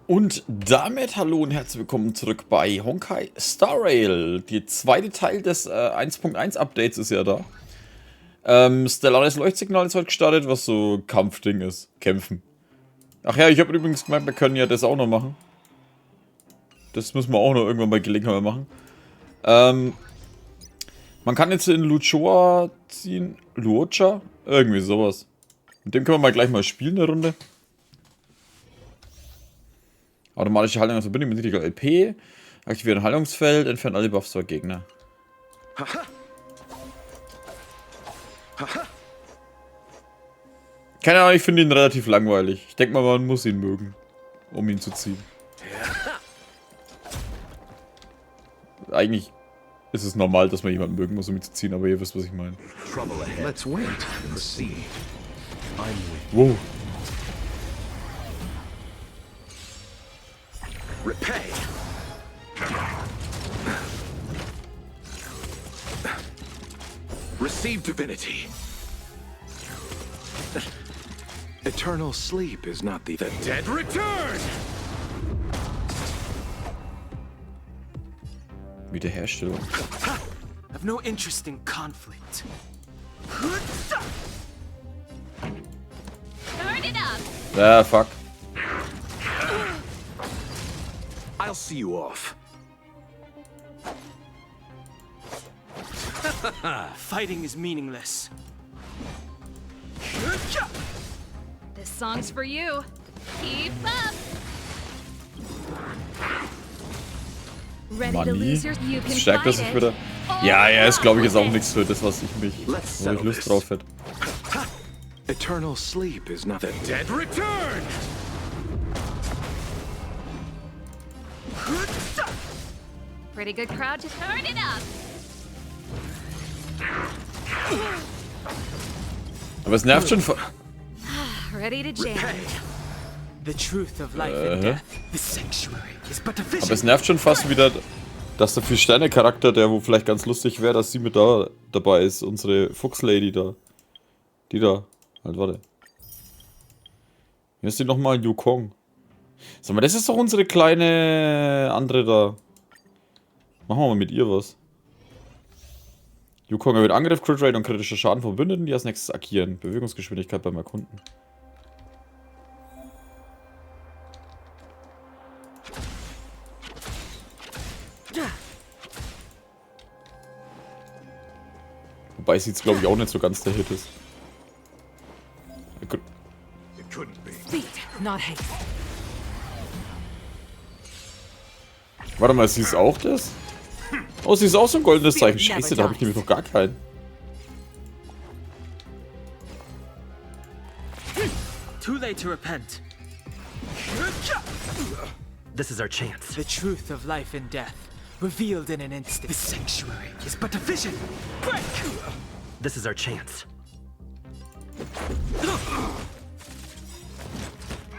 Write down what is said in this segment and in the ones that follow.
Und damit hallo und herzlich willkommen zurück bei Honkai Star Rail. Der zweite Teil des 1.1 Updates ist ja da. Stellares Leuchtsignal ist heute gestartet, was so Kampfding ist. Kämpfen. Ach ja, ich habe übrigens gemeint, wir können ja das auch noch machen. Das müssen wir auch noch irgendwann bei Gelegenheit machen. Man kann jetzt in Luocha ziehen. Luocha? Irgendwie sowas. Mit dem können wir mal gleich mal spielen, eine Runde. Automatische Heilung aus Verbindung mit niedriger LP. Aktivieren Heilungsfeld, entfernen alle Buffs vor Gegner. Keine Ahnung, ich finde ihn relativ langweilig. Ich denke mal, man muss ihn mögen, um ihn zu ziehen. Eigentlich ist es normal, dass man jemanden mögen muss, um ihn zu ziehen, aber ihr wisst, was ich meine. Wow. Repay. Receive divinity. Eternal sleep is not the dead return. Wiederherstellung. I've no interest in conflict. Turn it up. Ah, fuck. I'll see you off. Fighting is meaningless. This song's for you. Keep up. Ready to Money. lose your you can Das stärkt er fight sich it. wieder. Ja, er ist, glaube ich, jetzt auch nichts für das, was ich mich, wo ich Lust drauf hätte. Eternal sleep is not the dead return. Pretty good crowd to turn it up. Aber es nervt schon. Ready to jam. Repay. The truth of life and death. The sanctuary is but a Aber es vision. nervt schon fast wieder, dass der 4-Sterne-Charakter, der wo vielleicht ganz lustig wäre, dass sie mit da dabei ist. Unsere Fuchslady da. Die da. Halt, warte. Hier ist die nochmal Yukong. Sag mal, das ist doch unsere kleine andere da. Machen wir mal mit ihr was. Yukong erhöht Angriff, Crit Rate und kritischer Schaden von Verbündeten, die als nächstes agieren. Bewegungsgeschwindigkeit beim Erkunden. Wobei sie jetzt, glaube ich, auch nicht so ganz der Hit ist. Speed, not haste. Warte mal, sie ist auch das? Oh, sie ist auch so ein goldenes Zeichen. Scheiße, da habe ich nämlich noch gar keinen. Too late to repent. This is our chance. The truth of life and death, revealed in an instant. The sanctuary is but a vision. Break! This is our chance.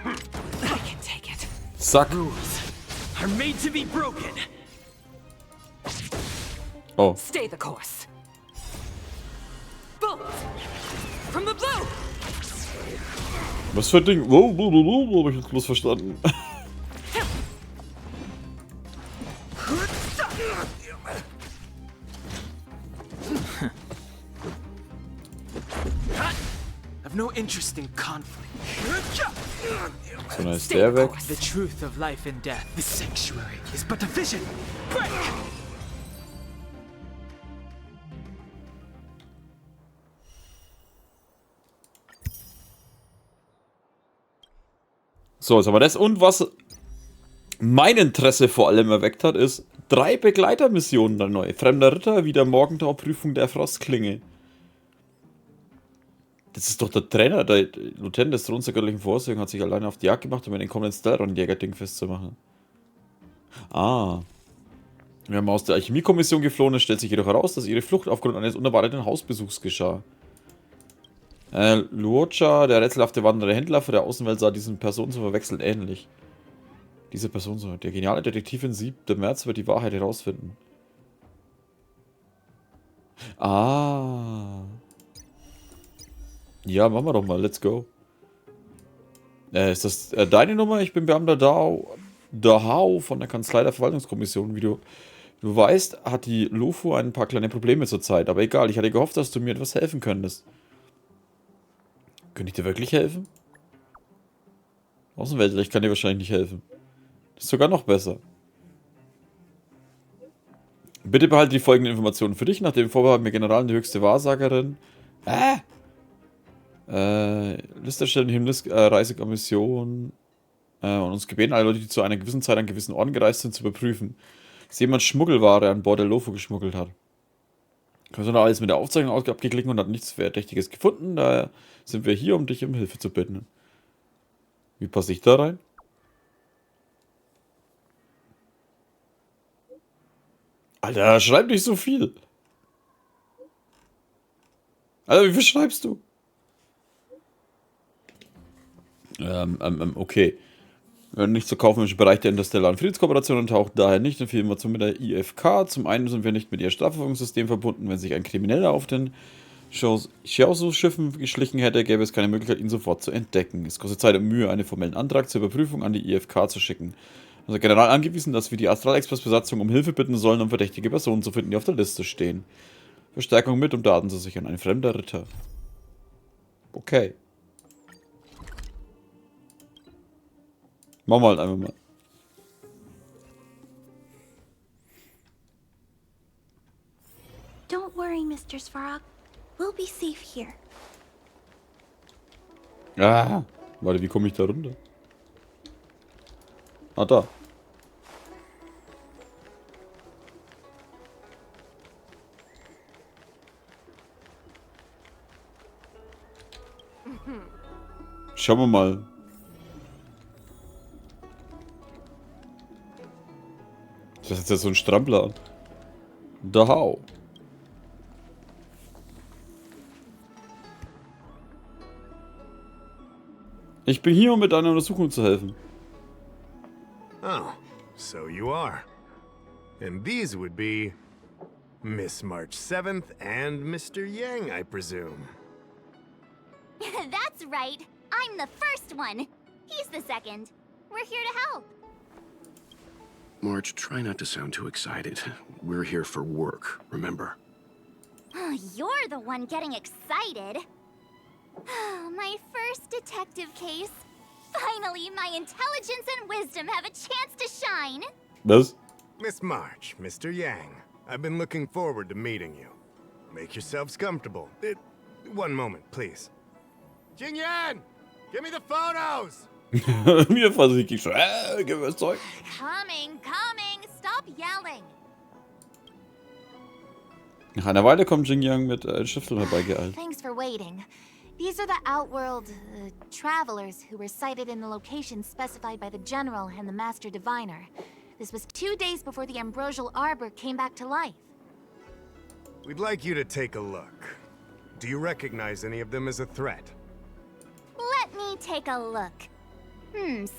I can take it. Zack. Rules are made to be broken. Oh. Stay the course. Bullets from the blue. Was für ein Ding? Wow, hab ich jetzt bloß verstanden. I've no interest in conflict. So, dann ist der weg. The truth of life and death. The sanctuary is but a vision. Break! So, jetzt haben wir das. Und was mein Interesse vor allem erweckt hat, ist 3 Begleitermissionen dann neu. Fremder Ritter, wieder Morgentau-Prüfung der Frostklinge. Das ist doch der Trainer, der Lieutenant des Throns der göttlichen Vorsehung hat sich alleine auf die Jagd gemacht, um den kommenden Stellron-Jäger-Ding festzumachen. Ah. Wir haben aus der Alchemiekommission geflohen, es stellt sich jedoch heraus, dass ihre Flucht aufgrund eines unerwarteten Hausbesuchs geschah. Luocha, der rätselhafte wandernde Händler für der Außenwelt, sah diesen Personen zu verwechseln ähnlich. Diese Person so. Der geniale Detektivin 7. März wird die Wahrheit herausfinden. Ah. Ja, machen wir doch mal. Let's go. Ist das deine Nummer? Ich bin Beamter Dahau von der Kanzlei der Verwaltungskommission. Wie du weißt, hat die Lufu ein paar kleine Probleme zurzeit. Aber egal, ich hatte gehofft, dass du mir etwas helfen könntest. Könnte ich dir wirklich helfen? Außenweltler, ich kann dir wahrscheinlich nicht helfen. Das ist sogar noch besser. Bitte behalte die folgenden Informationen für dich. Nach dem Vorbehalt mir General und die höchste Wahrsagerin. Liste erstellen, Himmelsreisekommission. Und uns gebeten, alle Leute, die zu einer gewissen Zeit an gewissen Orten gereist sind, zu überprüfen. Dass jemand Schmuggelware an Bord der Lufu geschmuggelt hat. Wir haben alles mit der Aufzeichnung abgeglichen und hat nichts Verdächtiges gefunden. Daher sind wir hier, um dich um Hilfe zu bitten. Wie passe ich da rein? Alter, schreib nicht so viel. Alter, wie viel schreibst du? Okay. Wir werden nicht zu kaufen im Bereich der interstellaren Friedenskooperation und tauchen daher nicht in viel Information mit der IFK. Zum einen sind wir nicht mit ihr Strafverfolgungssystem verbunden. Wenn sich ein Krimineller auf den Shiaosu-Schiffen geschlichen hätte, gäbe es keine Möglichkeit, ihn sofort zu entdecken. Es kostet Zeit und Mühe, einen formellen Antrag zur Überprüfung an die IFK zu schicken. Unser General angewiesen, dass wir die Astral-Express-Besatzung um Hilfe bitten sollen, um verdächtige Personen zu finden, die auf der Liste stehen. Verstärkung mit, um Daten zu sichern. Ein fremder Ritter. Okay. Machen wir halt einfach mal. Don't worry, Mr. Svarog. We'll be safe here. Ah, warte, wie komme ich da runter? Ah, da. Schauen wir mal. Das ist jetzt so ein Strampler an. Dahau. Ich bin hier, um mit einer Untersuchung zu helfen. Oh, so you are. And these would be Miss March 7th and Mr. Yang, I presume. That's right. I'm the first one. He's the second. We're here to help. March, try not to sound too excited. We're here for work, remember? Oh, you're the one getting excited. My first detective case. Finally, my intelligence and wisdom have a chance to shine. Was? Miss March, Mr. Yang, I've been looking forward to meeting you. Make yourselves comfortable. One moment, please. Jingyan! Give me the photos! Mir versiegt ich schon. Gib mir das Zeug. Coming. Stop yelling. Nach einer Weile kommt Jingyang mit Stifteln herbeigeeilt. Thanks for waiting. These are the Outworld travelers who were sighted in the location specified by the General and the Master Diviner. This was 2 days before the Ambrosial Arbor came back to life. We'd like you to take a look. Do you recognize any of them as a threat? Let me take a look.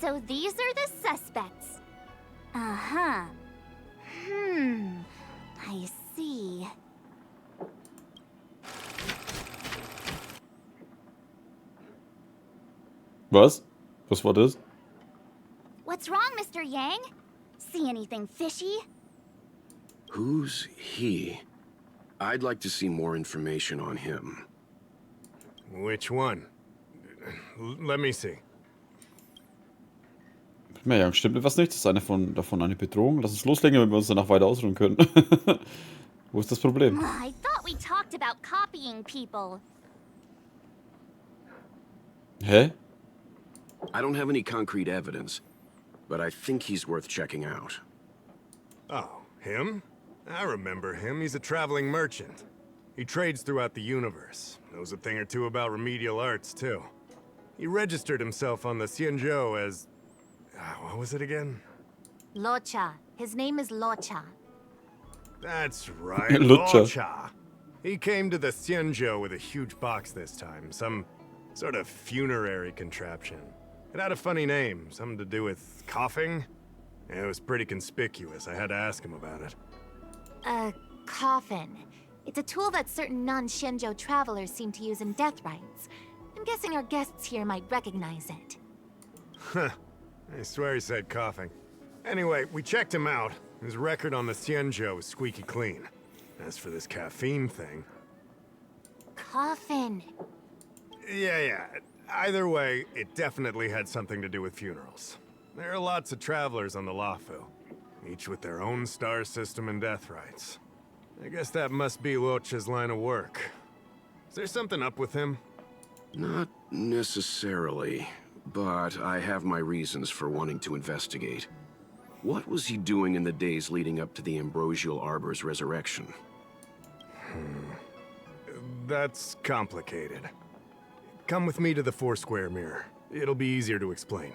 So these are the suspects. Uh-huh. I see. Was? Was war das? What's wrong, Mr. Yang? See anything fishy? Who's he? I'd like to see more information on him. Which one? Let me see. Ja, stimmt etwas nicht? Ist eine davon eine Bedrohung? Lass uns loslegen, damit wir uns danach weiter ausruhen können. Wo ist das Problem? I thought we talked about copying people. Hä? I don't have any concrete evidence, but I think he's worth checking out. Oh, him? I remember him. He's a traveling merchant. He trades throughout the universe. Knows a thing or two about remedial arts, too. He registered himself on the Xianzhou as... what was it again? Luocha. His name is Luocha. That's right, Luocha. Luocha. He came to the Xianzhou with a huge box this time. Some sort of funerary contraption. It had a funny name, something to do with coughing. It was pretty conspicuous. I had to ask him about it. A coffin. It's a tool that certain non-Shenzhou travelers seem to use in death rites. I'm guessing our guests here might recognize it. Huh. I swear he said coughing. Anyway, we checked him out. His record on the Xianzhou is squeaky clean. As for this caffeine thing... Coffin. Yeah. Either way, it definitely had something to do with funerals. There are lots of travelers on the Luocha, each with their own star system and death rites. I guess that must be Luocha's line of work. Is there something up with him? Not necessarily, but I have my reasons for wanting to investigate. What was he doing in the days leading up to the Ambrosial Arbor's resurrection? That's complicated. Come with me to the Foursquare Mirror. It'll be easier to explain.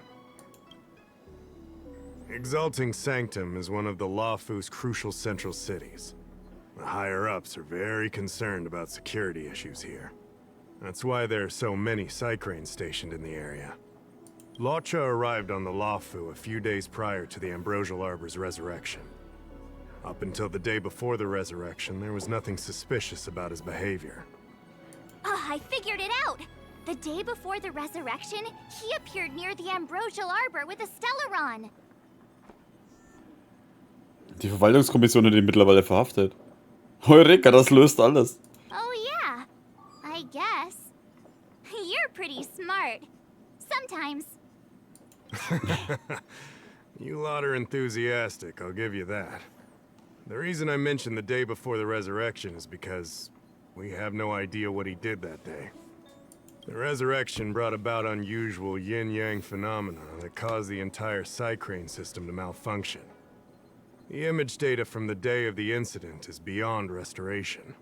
Exalting Sanctum is one of the Luocha's crucial central cities. The higher-ups are very concerned about security issues here. That's why there are so many Psycranes stationed in the area. Luocha arrived on the Luocha a few days prior to the Ambrosial Arbor's resurrection. Up until the day before the resurrection, there was nothing suspicious about his behavior. Oh, I figured it out! The day before the resurrection, he appeared near the Ambrosial Arbor with a Stellaron. Die Verwaltungskommission hat ihn mittlerweile verhaftet. Heureka, das löst alles. Oh yeah, I guess. You're pretty smart. Sometimes. You lot are enthusiastic, I'll give you that. The reason I mentioned the day before the resurrection is because we have no idea what he did that day. The resurrection brought about unusual yin-yang phenomena that caused the entire Psycrane system to malfunction. The image data from the day of the incident is beyond restoration,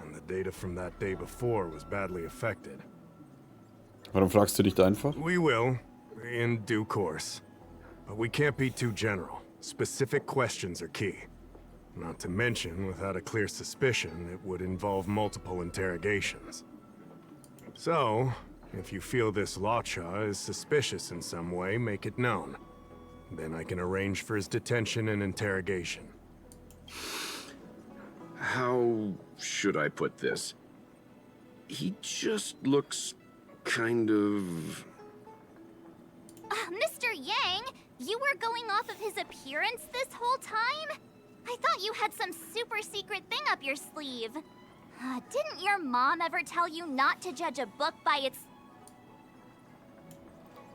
and the data from that day before was badly affected. Warum fragst du dich da einfach? We will, in due course. But we can't be too general. Specific questions are key. Not to mention, without a clear suspicion, it would involve multiple interrogations. So, if you feel this Luocha is suspicious in some way, make it known. Then I can arrange for his detention and interrogation. How should I put this? He just looks kind of... Mr. Yang, you were going off of his appearance this whole time? I thought you had some super secret thing up your sleeve. Didn't your mom ever tell you not to judge a book by its...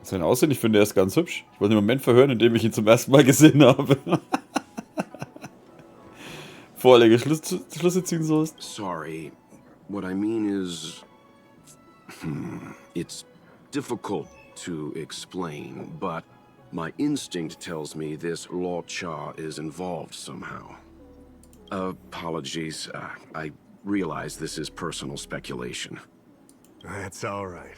Sein Aussehen, ich finde, er ist ganz hübsch. Ich wollte den Moment verhören, in dem ich ihn zum ersten Mal gesehen habe. Vorlege Schlüsse ziehen sollst. Sorry, what I mean is... It's difficult to explain, but my instinct tells me this Luocha is involved somehow. Apologies, I realize this is personal speculation. That's all right.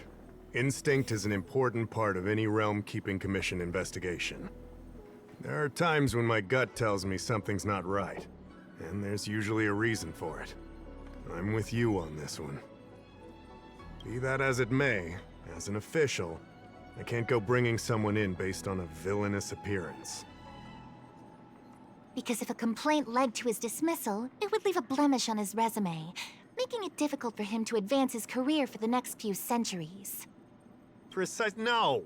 Instinct is an important part of any Realm Keeping Commission investigation. There are times when my gut tells me something's not right, and there's usually a reason for it. I'm with you on this one. Be that as it may, as an official, I can't go bringing someone in based on a villainous appearance. Because if a complaint led to his dismissal, it would leave a blemish on his resume, making it difficult for him to advance his career for the next few centuries. No!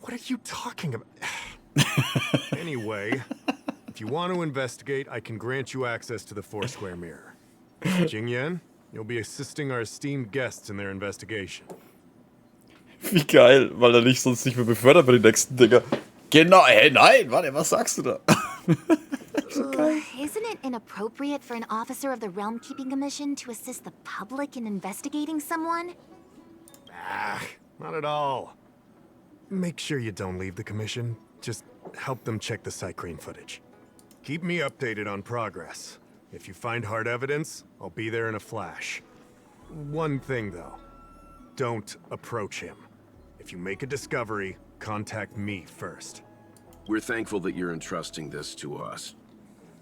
What are you talking about? Anyway, if you want to investigate, I can grant you access to the Foursquare Mirror. Jingyan, you'll be assisting our esteemed guests in their investigation. Wie geil, weil er nicht sonst nicht mehr befördert bei den nächsten Dinger. Genau, hey, nein, warte, was sagst du da? Isn't it inappropriate for an officer of the Realm Keeping Commission to assist the public in investigating someone? Not at all. Make sure you don't leave the commission. Just help them check the Psycrane footage. Keep me updated on progress. If you find hard evidence, I'll be there in a flash. One thing, though. Don't approach him. If you make a discovery, contact me first. We're thankful that you're entrusting this to us.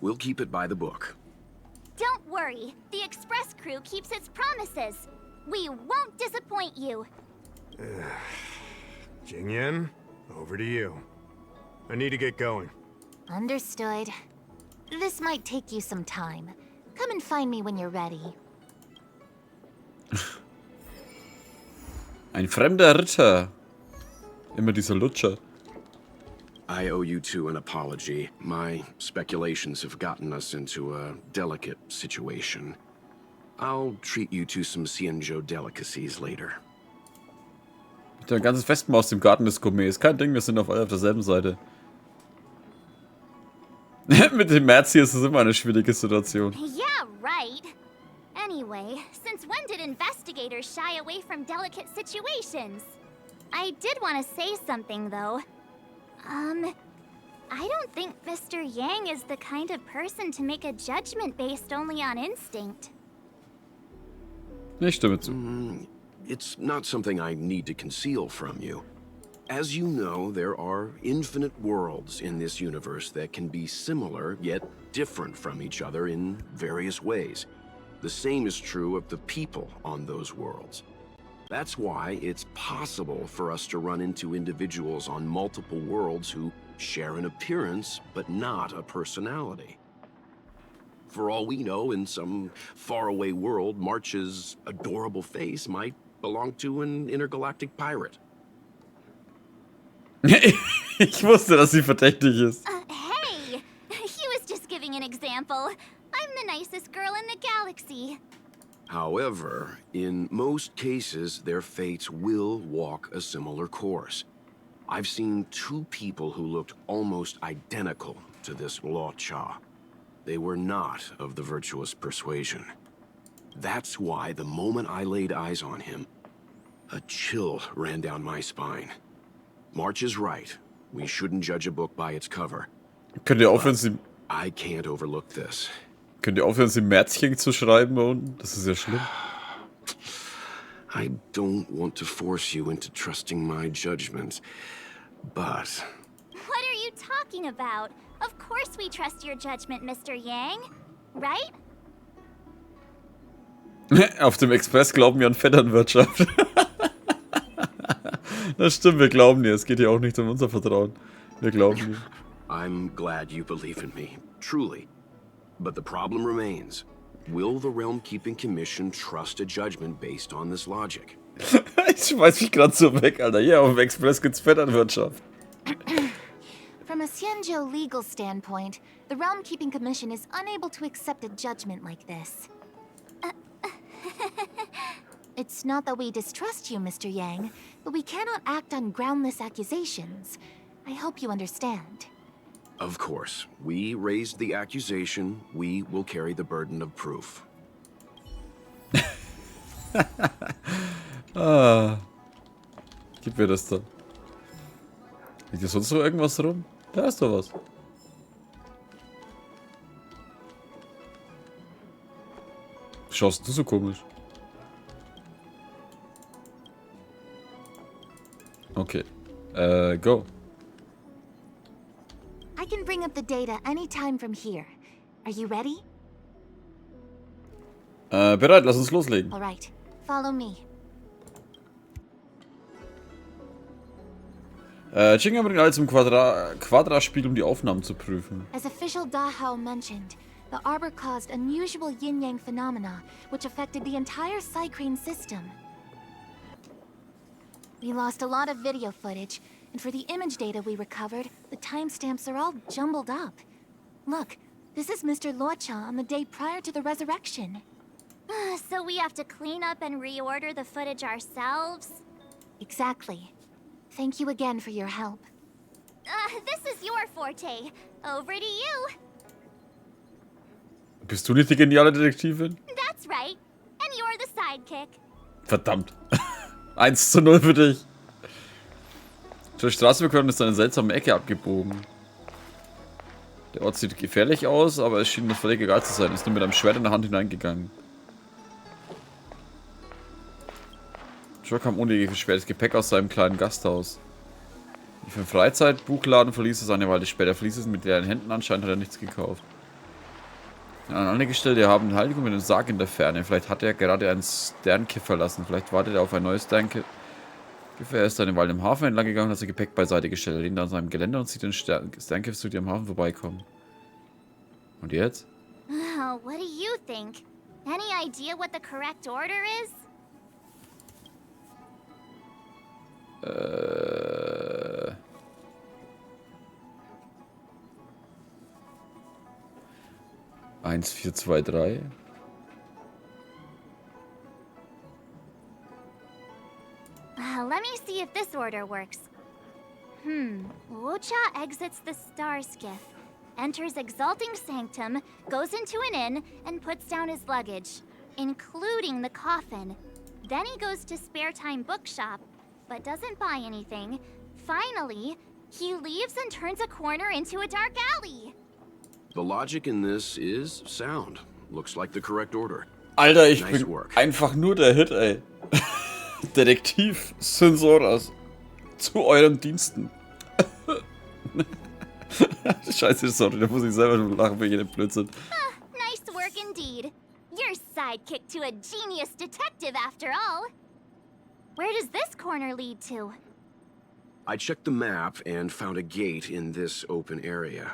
We'll keep it by the book. Don't worry. The Express crew keeps its promises. We won't disappoint you. Jingyan, over to you. I need to get going. Understood. This might take you some time. Come and find me when you're ready. Ein fremder Ritter. Immer dieser Lutscher. I owe you two an apology. My speculations have gotten us into a delicate situation. I'll treat you to some Xianzhou delicacies later. Der ganze Festmahl aus dem Garten des Gourmets. Kein Ding, wir sind auf derselben Seite. Mit dem März hier ist es immer eine schwierige Situation. Yeah, right. Anyway, since when did investigators shy away from delicate situations? I did want to say something, though. I don't think Mr. Yang is the kind of person to make a judgment based only on instinct. Ich stimme zu. It's not something I need to conceal from you. As you know, there are infinite worlds in this universe that can be similar, yet different from each other in various ways. The same is true of the people on those worlds. That's why it's possible for us to run into individuals on multiple worlds who share an appearance, but not a personality. For all we know, in some faraway world, March's adorable face might belong to an intergalactic pirate. Ich wusste, dass sie verdächtig ist. Hey! He was just giving an example. I'm the nicest girl in the galaxy. However, in most cases, their fates will walk a similar course. I've seen two people who looked almost identical to this Luocha. They were not of the virtuous persuasion. That's why the moment I laid eyes on him, a chill ran down my spine. March is right. We shouldn't judge a book by its cover. Könnt ihr aufhören, sie... I can't overlook this. Könnt ihr aufhören, sie Märzchen zu schreiben da unten? Das ist ja schlimm. I don't want to force you into trusting my judgment, but... What are you talking about? Of course we trust your judgment, Mr. Yang. Right? Auf dem Express glauben wir an Vetternwirtschaft. Das stimmt, wir glauben dir. Es geht ja auch nicht um unser Vertrauen. Wir glauben dir. I'm glad you believe in me, truly. But the problem remains. Will the Realm Keeping Commission trust a judgment based on this logic? Ich schmeiß mich gerade so weg, Alter. Hier auf dem Express gibt's Vetternwirtschaft. From a Xianzhou legal standpoint, the Realm Keeping Commission is unable to accept a judgment like this. It's not that we distrust you, Mr. Yang, but we cannot act on groundless accusations. I hope you understand. Of course. We raised the accusation. We will carry the burden of proof. Gib mir das da. Liegt hier sonst noch irgendwas rum? Da ist doch was. Schaust du so komisch? Okay. Go. I can bring up the data anytime from here. Are you ready? Bereit, lass uns loslegen. All right. Follow me. Schicken wir ihn alle zum Quadra-Spiel, um die Aufnahmen zu prüfen. As official Dahao mentioned, the arbor caused unusual yin-yang phenomena, which affected the entire Psycrane system. We lost a lot of video footage, and for the image data we recovered, the timestamps are all jumbled up. Look, this is Mr. Luocha on the day prior to the resurrection. So we have to clean up and reorder the footage ourselves? Exactly. Thank you again for your help. This is your forte. Over to you. Bist du nicht die geniale Detektivin? That's right. And you're the sidekick. Verdammt. 1:0 für dich. Zur Straße bekommen ist eine seltsame Ecke abgebogen. Der Ort sieht gefährlich aus, aber es schien mir völlig egal zu sein. Ist nur mit einem Schwert in der Hand hineingegangen. Joe kam ohne schweres Gepäck aus seinem kleinen Gasthaus. Wie für einen Freizeitbuchladen verließ er seine Weile später. Verließ es mit leeren Händen, anscheinend hat er nichts gekauft. An andere Gestellte haben Heiligung mit einem Sarg in der Ferne. Vielleicht hat er gerade einen Sternkiff verlassen. Vielleicht wartet er auf ein neues Sternkiff. Er ist eine Weile im Hafen entlang gegangen und hat sein Gepäck beiseite gestellt. Er lehnt an seinem Geländer und sieht den Sternkiff zu dir am Hafen vorbeikommen. Und jetzt? Oh, what do you think? Any idea what the correct order is? 1, 4, 2, 3. Let me see if this order works. Luocha exits the star skiff, enters Exalting Sanctum, goes into an inn, and puts down his luggage, including the coffin. Then he goes to Spare Time Bookshop, but doesn't buy anything. Finally, he leaves and turns a corner into a dark alley. The logic in this is sound. Looks like the correct order. Alter, ich Nice bin work. einfach nur der Hit, ey. Detektiv Sensoras. Zu euren Diensten. Scheiße, sorry, da muss ich selber schon lachen für jeden Blödsinn. Nice work indeed. You're sidekick to a genius detective after all. Where does this corner lead to? I checked the map and found a gate in this open area.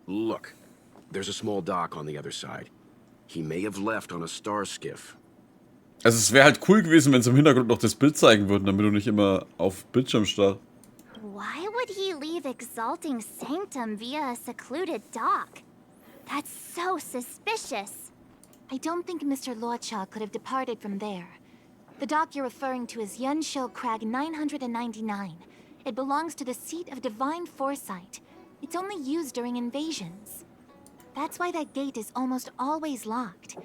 Look, there's a small dock on the other side. He may have left on a star skiff. Also es wäre halt cool gewesen, wenn sie im Hintergrund noch das Bild zeigen würden, damit du nicht immer auf Bildschirm starrst. Why would he leave Exalting Sanctum via a secluded dock? That's so suspicious. I don't think Mr. Luocha could have departed from there. The dock you're referring to is Yunsho Crag 999. It belongs to the seat of divine foresight. It's only used during invasions. That's why that gate is almost always locked.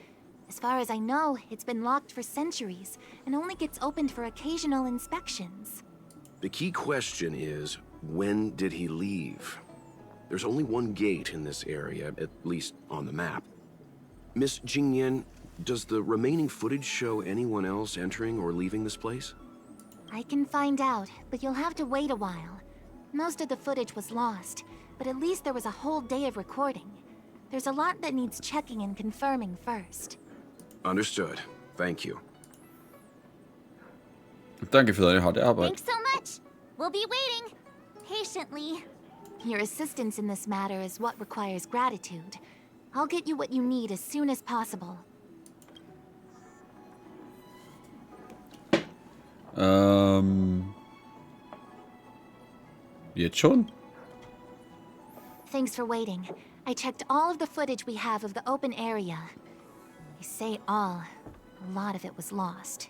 As far as I know, it's been locked for centuries and only gets opened for occasional inspections. The key question is, when did he leave? There's only one gate in this area, at least on the map. Miss Jingyan, does the remaining footage show anyone else entering or leaving this place? I can find out, but you'll have to wait a while. Most of the footage was lost, but at least there was a whole day of recording. There's a lot that needs checking and confirming first. Understood. Thank you. Danke für deine harte Arbeit. Thanks so much. We'll be waiting. Patiently. Your assistance in this matter is what requires gratitude. I'll get you what you need as soon as possible. Jetzt schon? Thanks for waiting. I checked all of the footage we have of the open area. I say all. A lot of it was lost.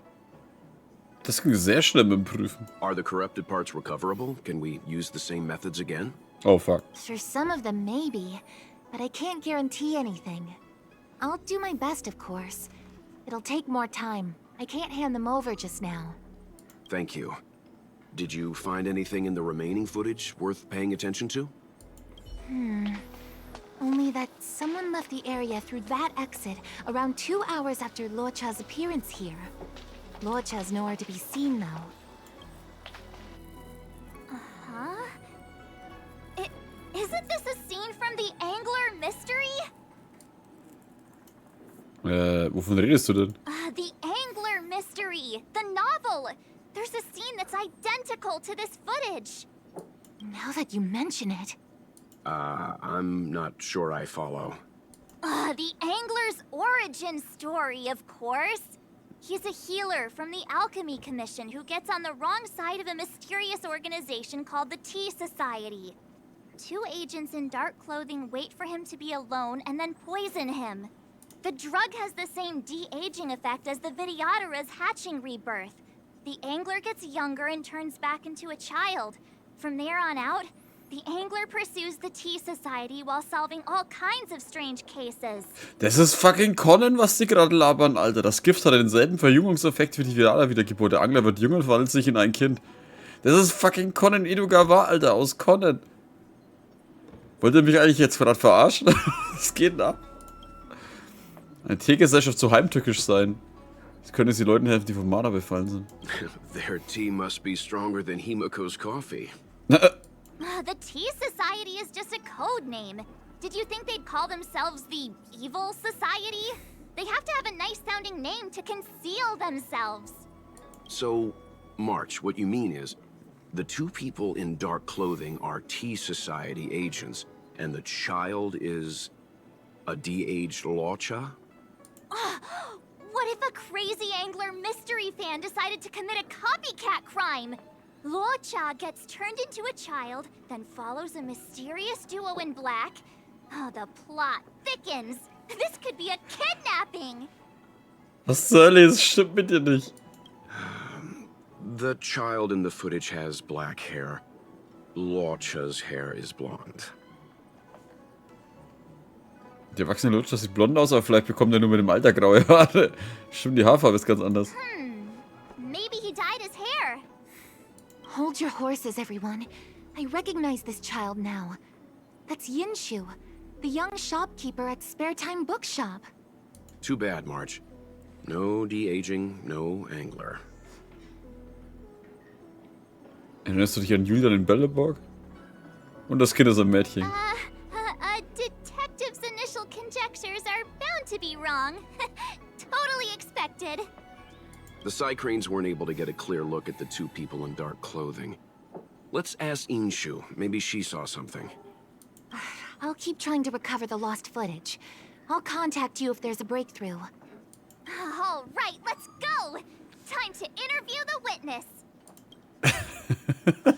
Das ging sehr schnell mit dem Prüfen. Are the corrupted parts recoverable? Can we use the same methods again? Oh, fuck. For some of them, maybe. But I can't guarantee anything. I'll do my best, of course. It'll take more time. I can't hand them over just now. Thank you. Did you find anything in the remaining footage worth paying attention to? Only that someone left the area through that exit around 2 hours after Luocha's appearance here. Luocha's nowhere to be seen, though. Uh-huh? Isn't this a scene from the Angler Mystery? Wovon redest du denn? The Angler Mystery! The novel! There's a scene that's identical to this footage! Now that you mention it... I'm not sure I follow. The Angler's origin story, of course! He's a healer from the Alchemy Commission who gets on the wrong side of a mysterious organization called the Tea Society. 2 agents in dark clothing wait for him to be alone and then poison him. The drug has the same de-aging effect as the Vidyadhara's hatching rebirth. The Angler gets younger and turns back into a child. From there on out, the Angler pursues the Tea Society while solving all kinds of strange cases. Das ist fucking Conan, was die gerade labern, Alter. Das Gift hat denselben Verjüngungseffekt wie die Vidyadhara-Wiedergeburt. Der Angler wird jung und verwandelt sich in ein Kind. Das ist fucking Conan Edogawa, Alter, aus Conan. Wollt ihr mich eigentlich jetzt gerade verarschen? Was geht denn ab? Eine Teegesellschaft so heimtückisch sein. Jetzt können es die Leuten helfen, die vom Mana befallen sind. Their tea must be stronger than Himiko's coffee. The Tea Society is just a code name. Did you think they'd call themselves the Evil Society? They have to have a nice-sounding name to conceal themselves. So, March, what you mean is, the 2 people in dark clothing are Tea Society agents, and the child is a de-aged Luocha? What if a crazy Angler mystery fan decided to commit a copycat crime? Luocha gets turned into a child, then follows a mysterious duo in black. Oh, the plot thickens. This could be a kidnapping. Was zur Hölle, das stimmt mit dir nicht. The child in the footage has black hair. Luocha's hair is blonde. Der erwachsene Luocha sieht blond aus, aber vielleicht bekommt er nur mit dem Alter graue Haare. Stimmt, die Haarfarbe ist ganz anders. Maybe he dyed his hair. Hold your horses, everyone. I recognize this child now. That's Yinshu, the young shopkeeper at Spare Time Bookshop. Too bad, Marge. No de-aging, no angler. Erinnerst du dich an Julian in Belleborg? Und das Kind ist ein Mädchen. A detective's initial conjectures are bound to be wrong. Totally expected. The Psycranes weren't able to get a clear look at the two people in dark clothing. Let's ask Inshu. Maybe she saw something. I'll keep trying to recover the lost footage. I'll contact you if there's a breakthrough. All right, let's go! Time to interview the witness.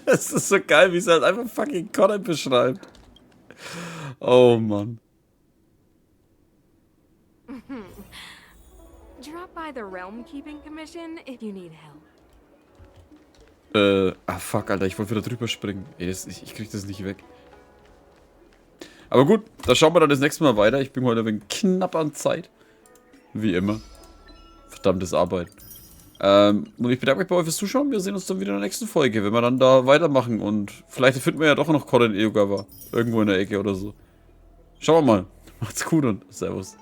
Es ist so geil, wie es halt einfach fucking Connor beschreibt. Oh Mann. Drop by the Realm Keeping Commission if you need help. Fuck, Alter, ich wollte wieder drüber springen. Ey, ich krieg das nicht weg. Aber gut, da schauen wir dann das nächste Mal weiter. Ich bin heute ein wenig knapp an Zeit. Wie immer. Verdammtes Arbeiten. Und ich bedanke mich bei euch fürs Zuschauen. Wir sehen uns dann wieder in der nächsten Folge, wenn wir dann da weitermachen. Und vielleicht finden wir ja doch noch Conan Eogawa. Irgendwo in der Ecke oder so. Schauen wir mal. Macht's gut und Servus.